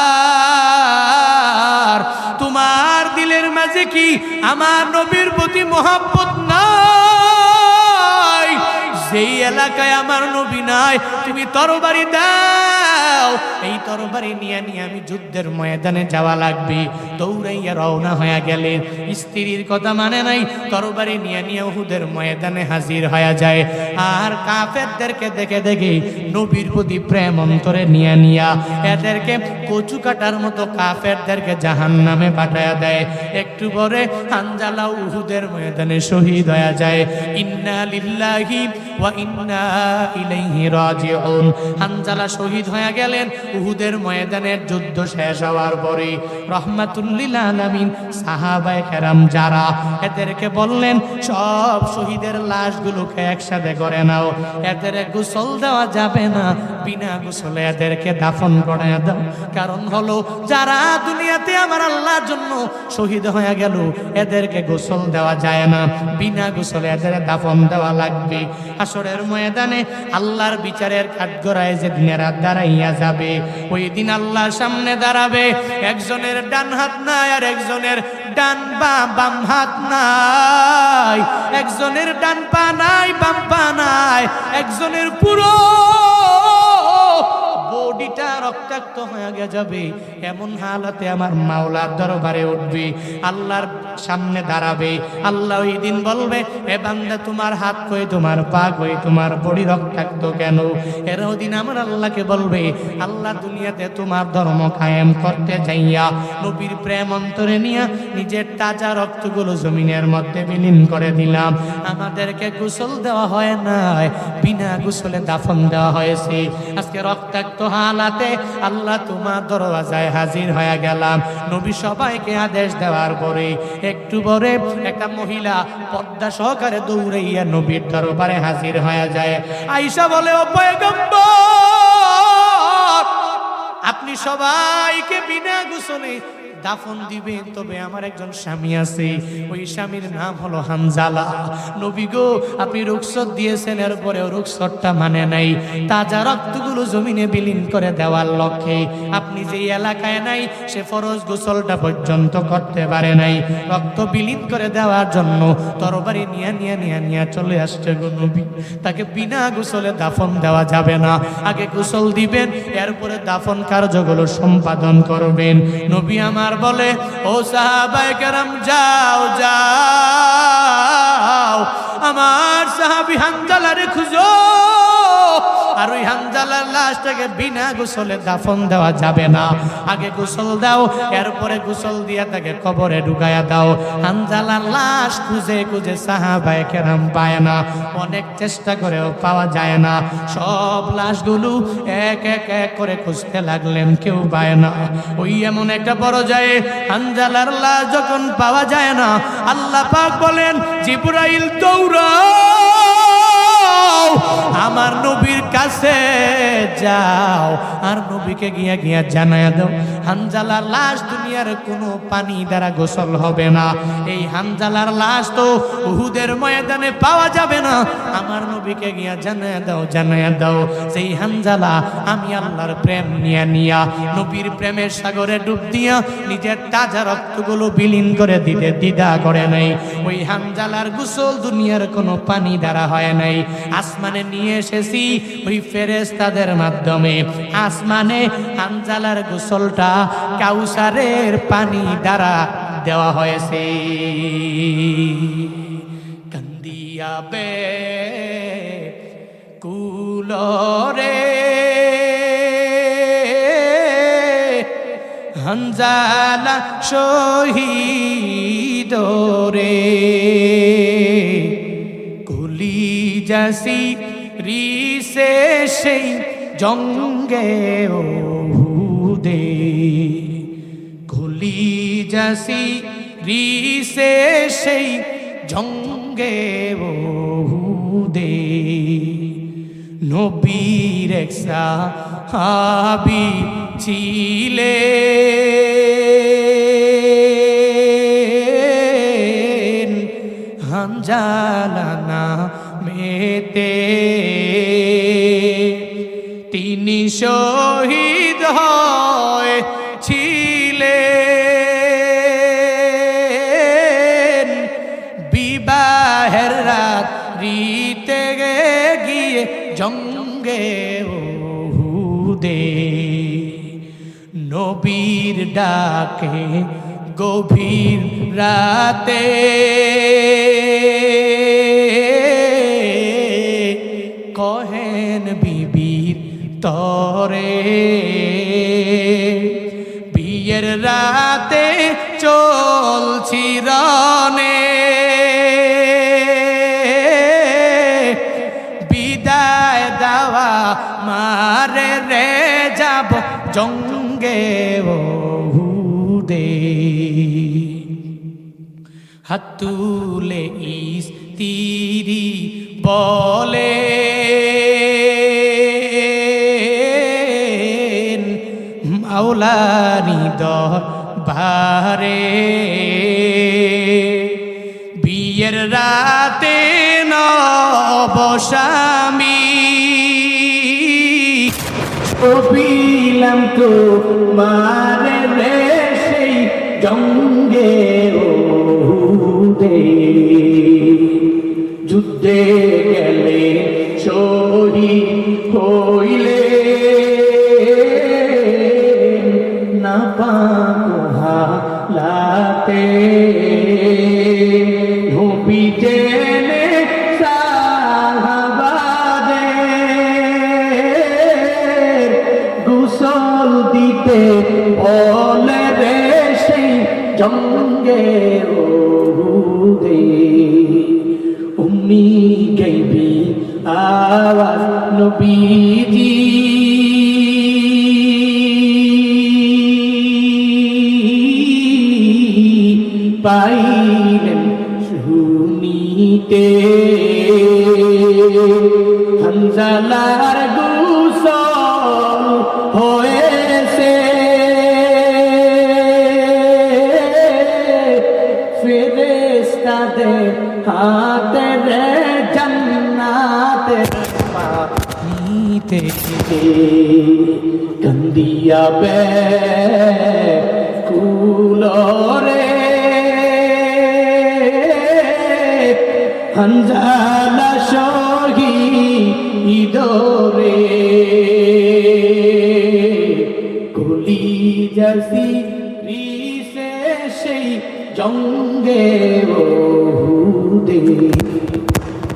[SPEAKER 1] তোমার দিলের মাঝে কি আমার নবীর প্রতি মহব্বত নাই? যেই এলাকায় আমার নবী নাই, তুমি তরবারি দাও, এই তরবারি নিয়ে আমি যুদ্ধের ময়দানে যাওয়া লাগবে। দৌড়াইয়া রওনা হয়ে গেলেন, স্ত্রীর কথা মানে নাই, তরবারি নিয়ে উহুদের ময়দানে হাজির হয়ে যায়। আর কাফেরদেরকে দেখে নবীর প্রতি প্রেম অন্তরে নিয়া এদেরকে কচু কাটার মতো কাফেরদেরকে জাহান্নামে পাঠায়া দেয়। একটু পরে হানজালা উহুদের ময়দানে শহীদ হয়ে যায়। ইন্না লিল্লাহি ওয়া ইন্না ইলাইহি রাজিউন। হানজালা শহীদ হয়ে গেলেন উহুদের ময়দানের যুদ্ধ শেষ হওয়ার পরে। রহমাতুল লিল আলামিন সাহাবায়ে কেরাম যারা, এদেরকে বললেন সব শহীদের লাশগুলোকে একসাথে করে নাও, এদের গোসল দেওয়া যাবে না, বিনা গোসলে এদেরকে দাফন করে দাও। কারণ হলো যারা দুনিয়াতে আমার আল্লাহর জন্য শহীদ হয়ে গেল, এদেরকে গোসল দেওয়া যায় না, বিনা গোসলে এদের দাফন দেওয়া লাগবে। হাসরের ময়দানে আল্লাহর বিচারের কাঠগড়ায় যেদিন এরা দাঁড়াইয়া যাবে, ওই দিন আল্লাহর সামনে দাঁড়াবে, একজনের ডান হাত নাই আর একজনের ডান বাম হাত নাই, একজনের ডান পা নাই বাম পা নাই, একজনের পুরো বডিটা রক্তাক্ত হয়ে যাবে। এমন হালাতে আমার মাওলার দরবারে উঠবে, আল্লাহর সামনে দাঁড়াবে। আল্লাহ ওই দিন বলবে, এ বান্দা তোমার হাত কই, তোমার পা কই, তোমার বডি রক্তাক্ত কেন? এর দিন আমার আল্লাহকে বলবে, আল্লাহ দুনিয়াতে তোমার ধর্ম কায়েম করতে যাইয়া নবীর প্রেম অন্তরে নিয়ে নিজের তাজা রক্তগুলো জমিনের মধ্যে বিলীন করে দিলাম, আমাদেরকে গোসল দেওয়া হয় নাই, বিনা গোসলে দাফন দেওয়া হয়েছে। আজকে রক্তাক্ত হালাতে আল্লাহ তোমার দরওয়াজায় হাজির হয়ে গেলাম। নবী সবাইকে আদেশ দেওয়ার পরে একটু পরে একটা মহিলা পর্দা সহকারে দৌড়াইয়া নবীর দরবারে হাজির হয়ে যায়। আয়েশা বলে, ও পয়গম্বর, আপনি সবাইকে বিনা গোসলে দাফন দিবেন, তবে আমার একজন স্বামী আছে, ওই স্বামীর নাম হলো হানজালা। নবী গো, আপনি রুখসত দিয়েছেন, এরপরেও রুখসতটা মানে নাই, তাজা রক্তগুলো জমিনে বিলীন করে দেওয়ার লক্ষ্যে আপনি যে এলাকায় নাই, সে ফরজ গোসলটা পর্যন্ত করতে পারে নাই, রক্ত বিলীন করে দেওয়ার জন্য তরবারি নিয়ে চলে আসছে গো নবী। তাকে বিনা গোসলে দাফন দেওয়া যাবে না, আগে গোসল দিবেন, এরপরে দাফন কার্যগুলো সম্পাদন করবেন। নবী আমার বলে, ও সাহাবায়ে কেরাম, যাও আমার সাহাবী হানজালারে খুঁজো, আর ওই হানজালার লাশটাকে বিনা গোসলে দাফন দেওয়া যাবে না, আগে গোসল দাও, এরপরে গোসল দিয়ে তাকে কবরে ঢুকায়া দাও। হানজালার লাশ খুঁজে সাহাবায়ে কেরাম পায় না, অনেক চেষ্টা করেও পাওয়া যায় না, সব লাশগুলো এক করে খুঁজতে লাগলেন, কেউ পায় না। ওই এমন একটা পর্যায়ে হানজালার লাশ যখন পাওয়া যায় না, আল্লাহ পাক বলেন, জিবরাইল দৌড়াও আমার নবীর কাছে যাও আর নবীকে গিয়া গিয়া জানায়া দাও হানজালার লাশ দুনিয়ার কোনো পানি দ্বারা গোসল হবে না। এই হানজালার লাশ তো উহুদের ময়দানে পাওয়া যাবে না। আমার নবীকে গিয়া জানায়া দাও সেই হানজালা আমি আল্লাহর প্রেম নিয়া নবীর প্রেমের সাগরে ডুব দিয়া নিজের তাজা রক্তগুলো বিলীন করে দিতে দ্বিধা করে নাই। ওই হানজালার গোসল দুনিয়ার কোনো পানি দ্বারা হয় নাই। আসমানে নিয়ে এসেছি ওই ফেরেশতাদের মাধ্যমে। আসমানে হানজালার গোসলটা কাউসারের পানি দ্বারা দেওয়া হয়েছে। কান্দিয়া বে কুলরে হানজালা শহীদ রে কলিজাসি রিসে সেই জঙ্গে ওহুদে কলিজাসি রিসে সেই জঙ্গে ওহুদে নবীর এক সাহাবী ছিলেন হানজালা নামেতে। তিনি শহীদ হয়েছিলেন বিবাহের রাত্রিতে গিয়ে জঙ্গে ওহুদে। নবীর ডাকে গভীর রাতে কহেন বিবির তরে বিয়ের রাতে চলছি রনে বিদায় দেওয়া মারে রে যাব জঙ্গে ওহুদে। হাত তুলে স্ত্রী বলে মাওলানি দরবারে বিয়ের রাতে নবস্বামী কপিলাম তো মারে রে সেই জঙ্গে ওহুদে। যুদ্ধে গেলে শহীদ হইলে না পাহালাতে নবী জেনে সাহাবাদের গোসল দিতে বলে রে সেই জঙ্গে ওহুদে। উম্মি গাইবি আওয়াজ নবীজি পাইলেন শুনিতে হানজালার গোসল হয়েছে ফেরেশতাদের হাতে রে জান্নাতের পানিতে কান্দিয়া বে কুলরে হানজালা শহীদ রে কলিজাসি রিসে সেই জঙ্গে ওহুদে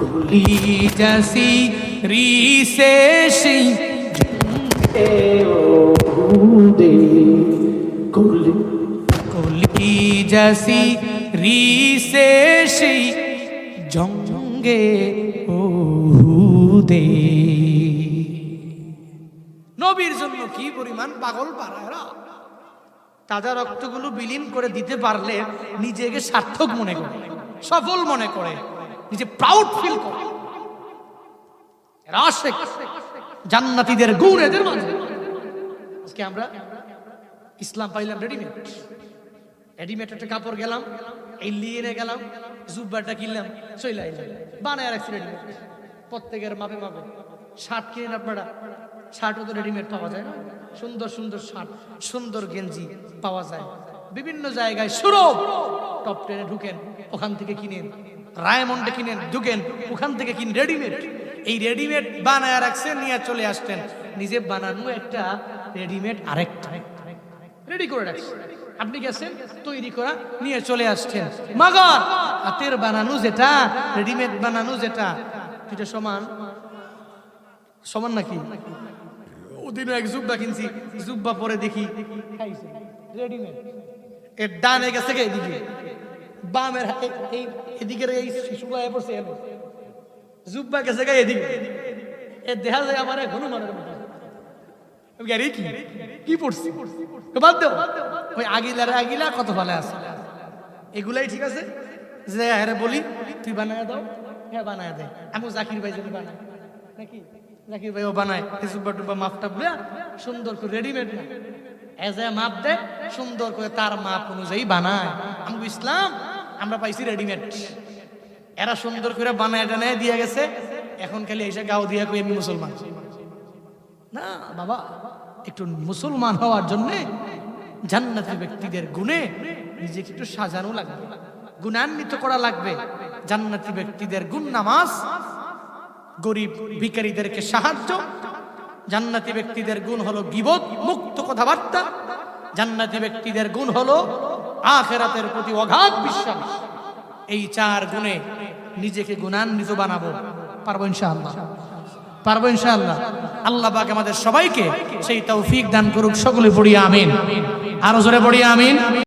[SPEAKER 1] কলিজাসি রিসে সেই জঙ্গে ওহুদে কলিজাসি রিসে সেই জঙ্গে ওহুদে। নবীর জন্য কি পরিমাণ পাগল পাড়ারা। তাজা রক্তগুলো বিলীন করে দিতে পারলে নিজেকে সার্থক মনে করে, সফল মনে করে, নিজে প্রাউড ফিল করে। জান্নাতীদের গুণ এদের মাঝে। আজকে আমরা ইসলাম পাইলাম রেডিমেড, রেডিমেড একটা কাপড় গেলাম, এই লিয়ে গেলাম, জুব্বাটা কিনলাম, চলে আইলাম, বানায় রাখছি রেডিমেড, প্রত্যেকের মাপে মাপে। শার্ট কিনেন আপনারা, শার্টও তো রেডিমেড পাওয়া যায় না, সুন্দর সুন্দর শার্ট, সুন্দর গেঞ্জি পাওয়া যায় বিভিন্ন জায়গায়। সুরভ টপ 10 ঢুকেন, ওখান থেকে কিনেন, রায়মন্ডে কিনেন, ঢুকেন, ওখান থেকে কিন রেডিমেড। এই রেডিমেড বানায় রাখছেন, নিয়ে চলে আসতেন, নিজে বানানো একটা রেডিমেড আরেকটা রেডি করে রাখছেন। আপনি গেছেন তৈরি করা নিয়ে চলে আসছেন, মগর হাতের বানানো যেটা, রেডিমেড বানানো যেটা, এটা সমান সমান নাকি? ওদিনও এক জুব্বা কিনছি, জুব্বা পরে দেখি রেডিমেড, এর ডানে গেছে এদিকে, বামের এই এদিকের এই শুকায় পড়ছে, জুব্বা গেছে এদিকে, এ দেখা যায় আমার হনুমানের মতো। কি পড়ছি বাদ দেও, ওই আগিলা কত ভালো আছে, এগুলাই ঠিক আছে। যে হ্যাঁ বলি তুই বানায় দাও, হ্যাঁ বানায় দে। আমি জাকির ভাই যদি বানায় নাকি, জাকির ভাইও বানায়, জুব্বা টুব্বা মাপ টাপ সুন্দর করে রেডিমেড না, এজ এ মাপ দেয় সুন্দর করে, তার মাপ অনুযায়ী বানায়। আমি ইসলাম আমরা পাইছি রেডিমেড, এরা সুন্দর করে বানায় টানায় দিয়ে গেছে, এখন খালি এসে গাও দিয়া কই আমি মুসলমান। না বাবা, একটু মুসলমান হওয়ার জন্য জান্নাতি ব্যক্তিদের গুণে নিজেকে একটু সাজানো লাগবে, গুণান্বিত করা লাগবে। জান্নাতি ব্যক্তিদের গুণ নামাজ, গরিব ভিখারীদেরকে সাহায্য। জান্নাতি ব্যক্তিদের গুণ হলো গীবত মুক্ত কথাবার্তা। জান্নাতি ব্যক্তিদের গুণ হলো আখিরাতের প্রতি অগাধ বিশ্বাস। এই 4 গুণে নিজেকে গুণান্বিত বানাবো, পারবো ইনশাআল্লাহ, পারবো ইনশাআল্লাহ। আল্লাহ পাক আমাদের সবাইকে সেই তৌফিক দান করুক। সকলে পড়ি আমিন, আরো জোরে পড়ি আমিন।